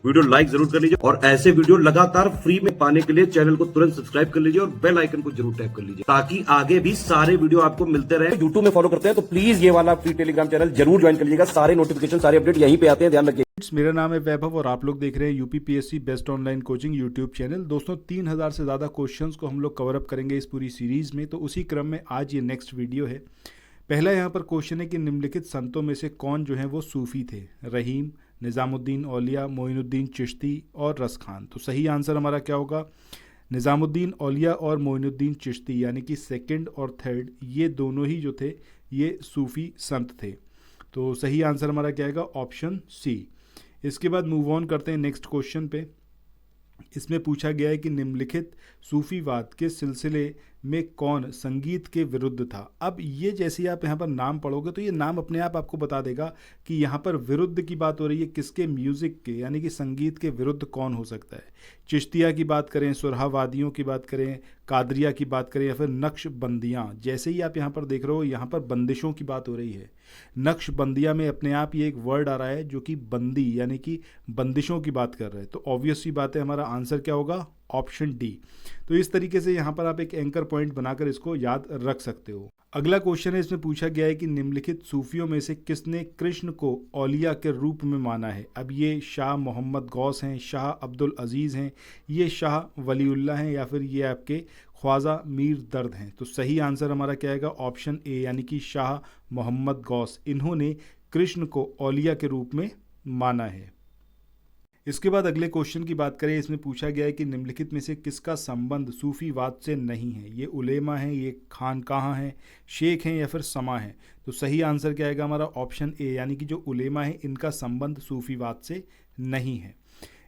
Video like जरूर कर लीजिए और ऐसे वीडियो लगातार फ्री में पाने के लिए चैनल को तुरंत सब्सक्राइब कर लीजिए और बेल आइकन को जरूर टैप कर लीजिए ताकि आगे भी सारे वीडियो आपको मिलते रहे। यूट्यूब में फॉलो करते हैं तो प्लीज ये वाला फ्री टेलीग्राम चैनल जरूर ज्वाइन कर लीजिएगा। सारे नोटिफिकेशन सारे अपडेट यहीं पे आते हैं, ध्यान रखिए। मेरा नाम है वैभव और आप लोग देख रहे हैं UPPSC best online coaching YouTube channel. दोस्तों 3000 से ज़्यादा क्वेश्चंस को हम लोग कवर अप करेंगे इस पूरी सीरीज़ में, तो उसी क्रम में आज ये नेक्स्ट वीडियो है। पहला यहाँ पर क्वेश्चन है कि निम्नलिखित संतों में से कौन जो है वो सूफ़ी थे? रहीम, निज़ामुद्दीन औलिया, मोइनुद्दीन चिश्ती और रस खान। तो सही आंसर हमारा क्या होगा? निज़ामुद्दीन औलिया और मोइनुद्दीन चिश्ती, यानी कि सेकंड और थर्ड ये दोनों ही जो थे ये सूफ़ी संत थे। तो सही आंसर हमारा क्या आएगा? Option C. इसके बाद मूव ऑन करते हैं नेक्स्ट क्वेश्चन पे। इसमें पूछा गया है कि निम्नलिखित सूफीवाद के सिलसिले में कौन संगीत के विरुद्ध था? अब ये जैसे ही आप यहाँ पर नाम पढ़ोगे तो ये नाम अपने आप आपको बता देगा कि यहाँ पर विरुद्ध की बात हो रही है किसके? म्यूज़िक के, यानी कि संगीत के विरुद्ध कौन हो सकता है? चिश्तिया की बात करें, सुरहावादियों की बात करें, कादरिया की बात करें या फिर नक्शबंदियाँ। जैसे ही आप यहाँ पर देख रहे हो यहाँ पर बंदिशों की बात हो रही है। नक्शबंदिया में अपने आप ये एक वर्ड आ रहा है जो कि बंदी यानी कि बंदिशों की बात कर रहे हैं। तो ऑब्वियस सी बात है हमारा आंसर क्या होगा? Option D. तो इस तरीके से यहाँ पर आप एक एंकर पॉइंट बनाकर इसको याद रख सकते हो। अगला क्वेश्चन है, इसमें पूछा गया है कि निम्नलिखित सूफियों में से किसने कृष्ण को औलिया के रूप में माना है? अब ये शाह मोहम्मद गौस हैं, शाह अब्दुल अजीज़ हैं, ये शाह वलीउल्लाह हैं या फिर ये आपके ख्वाजा मीर दर्द हैं। तो सही आंसर हमारा क्या आएगा? ऑप्शन ए, यानी कि शाह मोहम्मद गौस। इन्होंने कृष्ण को औलिया के रूप में माना है। इसके बाद अगले क्वेश्चन की बात करें, इसमें पूछा गया है कि निम्नलिखित में से किसका संबंध सूफीवाद से नहीं है? ये उलेमा हैं, ये खानकाह हैं, शेख हैं या फिर समा हैं। तो सही आंसर क्या आएगा हमारा? ऑप्शन ए, यानी कि जो उलेमा है इनका संबंध सूफीवाद से नहीं है।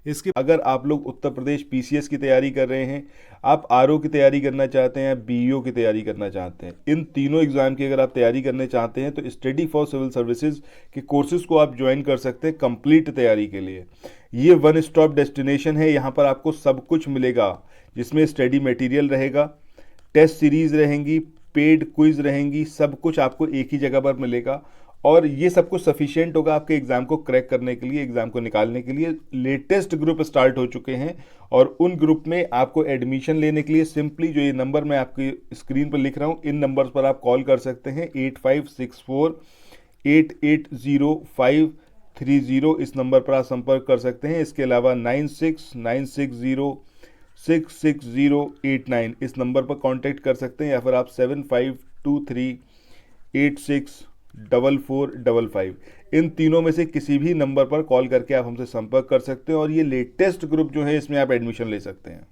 इसके अगर आप लोग उत्तर प्रदेश पीसीएस की तैयारी कर रहे हैं, आप आरओ की तैयारी करना चाहते हैं, बीईओ की तैयारी करना चाहते हैं, इन तीनों एग्जाम की अगर आप तैयारी करने चाहते हैं तो स्टडी फॉर सिविल सर्विसेज के कोर्सेज को आप ज्वाइन कर सकते हैं कंप्लीट तैयारी के लिए। ये वन स्टॉप डेस्टिनेशन है, यहाँ पर आपको सब कुछ मिलेगा जिसमें स्टडी मटेरियल रहेगा, टेस्ट सीरीज रहेंगी, पेड क्विज रहेंगी, सब कुछ आपको एक ही जगह पर मिलेगा और ये सब कुछ सफिशिएंट होगा आपके एग्जाम को क्रैक करने के लिए, एग्जाम को निकालने के लिए। लेटेस्ट ग्रुप स्टार्ट हो चुके हैं और उन ग्रुप में आपको एडमिशन लेने के लिए सिंपली जो ये नंबर मैं आपकी स्क्रीन पर लिख रहा हूँ इन नंबर्स पर आप कॉल कर सकते हैं। 8564-880530 इस नंबर पर आप संपर्क कर सकते हैं। इसके अलावा 9696066089 इस नंबर पर कांटेक्ट कर सकते हैं या फिर आप 7523864455 इन तीनों में से किसी भी नंबर पर कॉल करके आप हमसे संपर्क कर सकते हैं और ये लेटेस्ट ग्रुप जो है इसमें आप एडमिशन ले सकते हैं।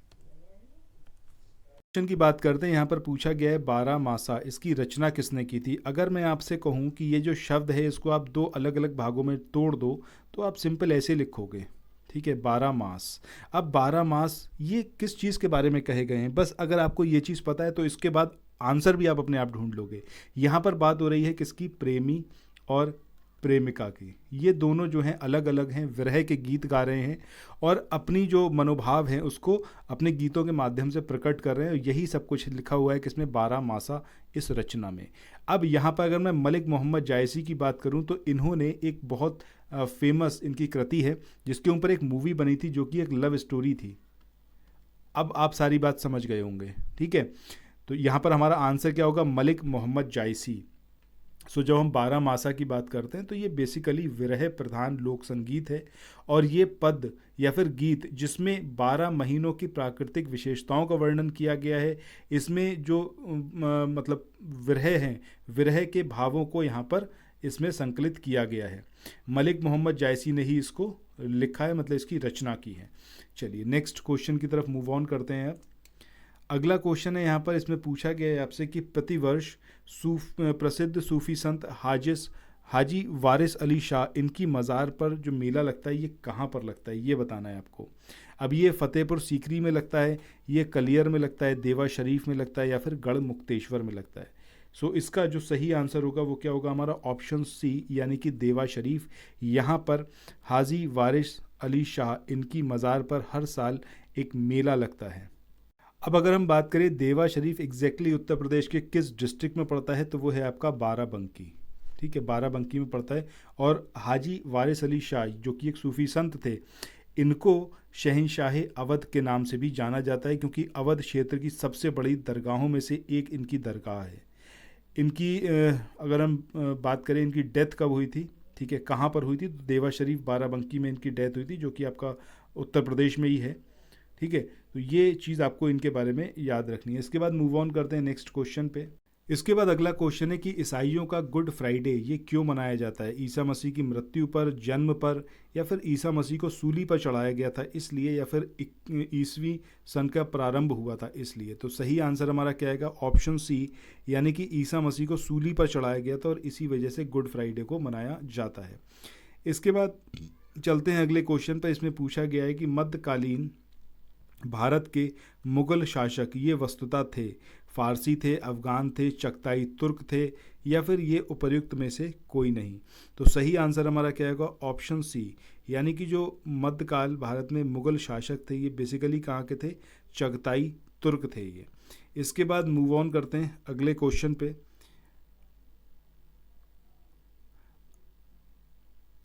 क्वेश्चन की बात करते हैं, यहाँ पर पूछा गया है 12 मासा, इसकी रचना किसने की थी? अगर मैं आपसे कहूँ कि ये जो शब्द है इसको आप दो अलग अलग भागों में तोड़ दो तो आप सिंपल ऐसे लिखोगे, ठीक है, 12 मास। अब 12 मास ये किस चीज़ के बारे में कहे गए हैं? बस अगर आपको ये चीज़ पता है तो इसके बाद आंसर भी आप अपने आप ढूंढ लोगे। यहाँ पर बात हो रही है किसकी? प्रेमी और प्रेमिका की। ये दोनों जो हैं अलग अलग हैं, विरह के गीत गा रहे हैं और अपनी जो मनोभाव है उसको अपने गीतों के माध्यम से प्रकट कर रहे हैं। यही सब कुछ लिखा हुआ है किसमें? 12 मासा इस रचना में। अब यहाँ पर अगर मैं मलिक मोहम्मद जायसी की बात करूँ तो इन्होंने एक बहुत फेमस इनकी कृति है जिसके ऊपर एक मूवी बनी थी जो कि एक लव स्टोरी थी। अब आप सारी बात समझ गए होंगे, ठीक है। तो यहाँ पर हमारा आंसर क्या होगा? मलिक मोहम्मद जायसी। सो जब हम 12 मासा की बात करते हैं तो ये बेसिकली विरह प्रधान लोक संगीत है और ये पद या फिर गीत जिसमें 12 महीनों की प्राकृतिक विशेषताओं का वर्णन किया गया है। इसमें जो मतलब विरह हैं, विरह के भावों को यहाँ पर इसमें संकलित किया गया है। मलिक मोहम्मद जायसी ने ही इसको लिखा है, मतलब इसकी रचना की है। चलिए नेक्स्ट क्वेश्चन की तरफ मूव ऑन करते हैं। अगला क्वेश्चन है यहाँ पर, इसमें पूछा गया है आपसे कि प्रतिवर्ष प्रसिद्ध सूफी संत हाजी वारिस अली शाह इनकी मज़ार पर जो मेला लगता है ये कहाँ पर लगता है? ये बताना है आपको। अब ये फतेहपुर सीकरी में लगता है, ये कलियर में लगता है, देवा शरीफ में लगता है या फिर गढ़ मुक्तेश्वर में लगता है। सो इसका जो सही आंसर होगा वो क्या होगा हमारा? ऑप्शन सी, यानी कि देवा शरीफ। यहाँ पर हाजी वारिस अली शाह इनकी मज़ार पर हर साल एक मेला लगता है। अब अगर हम बात करें देवा शरीफ एग्जैक्टली उत्तर प्रदेश के किस डिस्ट्रिक्ट में पड़ता है तो वो है आपका बाराबंकी, ठीक है, बाराबंकी में पड़ता है। और हाजी वारिस अली शाह जो कि एक सूफ़ी संत थे, इनको शहंशाह अवध के नाम से भी जाना जाता है, क्योंकि अवध क्षेत्र की सबसे बड़ी दरगाहों में से एक इनकी दरगाह है। इनकी अगर हम बात करें इनकी डेथ कब हुई थी, ठीक है, कहाँ पर हुई थी, तो देवा शरीफ बाराबंकी में इनकी डेथ हुई थी, जो कि आपका उत्तर प्रदेश में ही है, ठीक है। तो ये चीज़ आपको इनके बारे में याद रखनी है। इसके बाद मूव ऑन करते हैं नेक्स्ट क्वेश्चन पे। इसके बाद अगला क्वेश्चन है कि ईसाइयों का गुड फ्राइडे ये क्यों मनाया जाता है? ईसा मसीह की मृत्यु पर, जन्म पर, या फिर ईसा मसीह को सूली पर चढ़ाया गया था इसलिए, या फिर ईसवी सन का प्रारंभ हुआ था इसलिए? तो सही आंसर हमारा क्या आएगा? ऑप्शन सी, यानी कि ईसा मसीह को सूली पर चढ़ाया गया था और इसी वजह से गुड फ्राइडे को मनाया जाता है। इसके बाद चलते हैं अगले क्वेश्चन पर। इसमें पूछा गया है कि मध्यकालीन भारत के मुगल शासक ये वस्तुतः थे फारसी थे, अफगान थे, चगताई तुर्क थे, या फिर ये उपर्युक्त में से कोई नहीं? तो सही आंसर हमारा क्या होगा? ऑप्शन सी, यानी कि जो मध्यकाल भारत में मुगल शासक थे ये बेसिकली कहाँ के थे? चगताई तुर्क थे ये। इसके बाद मूव ऑन करते हैं अगले क्वेश्चन पे।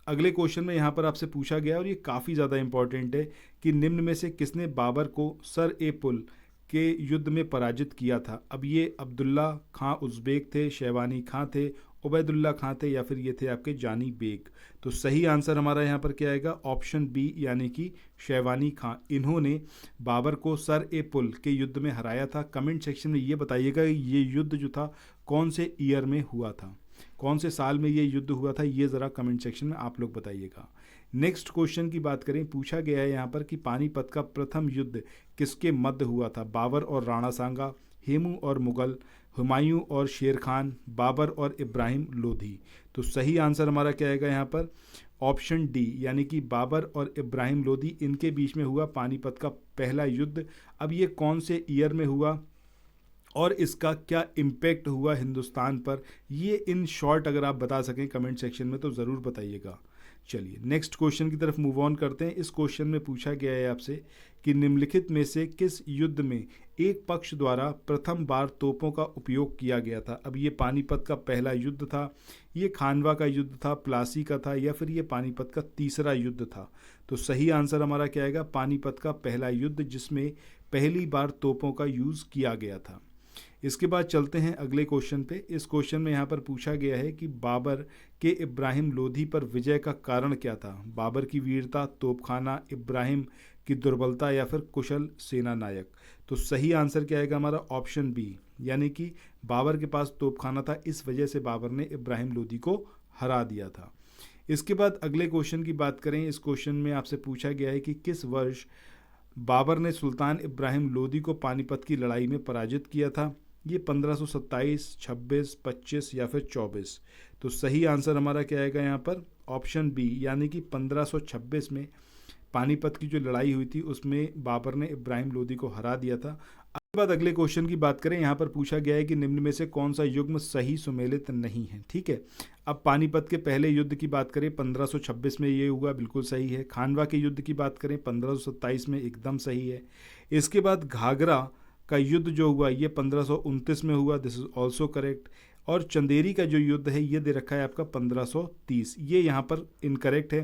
अगले क्वेश्चन में यहाँ पर आपसे पूछा गया और ये काफ़ी ज़्यादा इंपॉर्टेंट है कि निम्न में से किसने बाबर को सर ए पुल के युद्ध में पराजित किया था? अब ये अब्दुल्ला खां उज़्बेक थे, शेरवानी खां थे, उबैदुल्ला खां थे, या फिर ये थे आपके जानी बेग? तो सही आंसर हमारा यहाँ पर क्या आएगा? ऑप्शन बी, यानी कि शेरवानी खां। इन्होंने बाबर को सर ए पुल के युद्ध में हराया था। कमेंट सेक्शन में ये बताइएगा ये युद्ध जो था कौन से ईयर में हुआ था, कौन से साल में ये युद्ध हुआ था, ये ज़रा कमेंट सेक्शन में आप लोग बताइएगा। नेक्स्ट क्वेश्चन की बात करें, पूछा गया है यहाँ पर कि पानीपत का प्रथम युद्ध किसके मध्य हुआ था? बाबर और राणा सांगा, हेमू और मुगल, हुमायूं और शेर खान, बाबर और इब्राहिम लोधी? तो सही आंसर हमारा क्या आएगा यहाँ पर? ऑप्शन डी, यानी कि बाबर और इब्राहिम लोधी, इनके बीच में हुआ पानीपत का पहला युद्ध। अब ये कौन से ईयर में हुआ और इसका क्या इम्पैक्ट हुआ हिंदुस्तान पर, ये इन शॉर्ट अगर आप बता सकें कमेंट सेक्शन में तो ज़रूर बताइएगा। चलिए नेक्स्ट क्वेश्चन की तरफ मूव ऑन करते हैं। इस क्वेश्चन में पूछा गया है आपसे कि निम्नलिखित में से किस युद्ध में एक पक्ष द्वारा प्रथम बार तोपों का उपयोग किया गया था? अब ये पानीपत का पहला युद्ध था, ये खानवा का युद्ध था, प्लासी का था, या फिर ये पानीपत का तीसरा युद्ध था? तो सही आंसर हमारा क्या आएगा? पानीपत का पहला युद्ध, जिसमें पहली बार तोपों का यूज़ किया गया था। इसके बाद चलते हैं अगले क्वेश्चन पे। इस क्वेश्चन में यहाँ पर पूछा गया है कि बाबर के इब्राहिम लोधी पर विजय का कारण क्या था? बाबर की वीरता, तोपखाना, इब्राहिम की दुर्बलता, या फिर कुशल सेना नायक? तो सही आंसर क्या आएगा हमारा? ऑप्शन बी, यानी कि बाबर के पास तोपखाना था, इस वजह से बाबर ने इब्राहिम लोधी को हरा दिया था। इसके बाद अगले क्वेश्चन की बात करें। इस क्वेश्चन में आपसे पूछा गया है कि किस वर्ष बाबर ने सुल्तान इब्राहिम लोधी को पानीपत की लड़ाई में पराजित किया था? ये 1527, 26, 25 या फिर 24? तो सही आंसर हमारा क्या आएगा यहाँ पर? ऑप्शन बी, यानी कि 1526 में पानीपत की जो लड़ाई हुई थी उसमें बाबर ने इब्राहिम लोधी को हरा दिया था। उसके बाद अगले क्वेश्चन की बात करें। यहाँ पर पूछा गया है कि निम्न में से कौन सा युग्म सही सुमेलित नहीं है? ठीक है, अब पानीपत के पहले युद्ध की बात करें 1526 में ये हुआ, बिल्कुल सही है। खानवा के युद्ध की बात करें 1527 में, एकदम सही है। इसके बाद घाघरा का युद्ध जो हुआ ये 1529 में हुआ, दिस इज ऑल्सो करेक्ट। और चंदेरी का जो युद्ध है ये दे रखा है आपका 1530, ये यहाँ पर इनकरेक्ट है।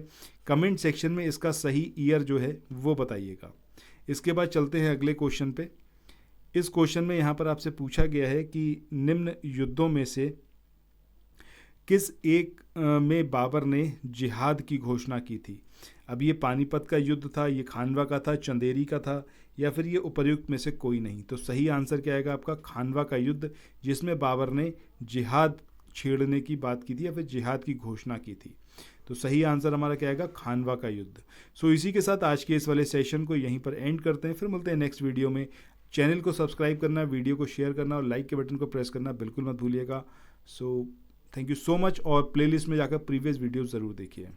कमेंट सेक्शन में इसका सही ईयर जो है वो बताइएगा। इसके बाद चलते हैं अगले क्वेश्चन पे। इस क्वेश्चन में यहाँ पर आपसे पूछा गया है कि निम्न युद्धों में से किस एक में बाबर ने जिहाद की घोषणा की थी? अब ये पानीपत का युद्ध था, ये खानवा का था, चंदेरी का था, या फिर ये उपर्युक्त में से कोई नहीं? तो सही आंसर क्या आएगा आपका? खानवा का युद्ध, जिसमें बाबर ने जिहाद छेड़ने की बात की थी या फिर जिहाद की घोषणा की थी। तो सही आंसर हमारा क्या आएगा? खानवा का युद्ध। सो इसी के साथ आज के इस वाले सेशन को यहीं पर एंड करते हैं, फिर मिलते हैं नेक्स्ट वीडियो में। चैनल को सब्सक्राइब करना, वीडियो को शेयर करना और लाइक के बटन को प्रेस करना बिल्कुल मत भूलिएगा। So thank you so much, और प्लेलिस्ट में जाकर प्रीवियस वीडियो ज़रूर देखिए।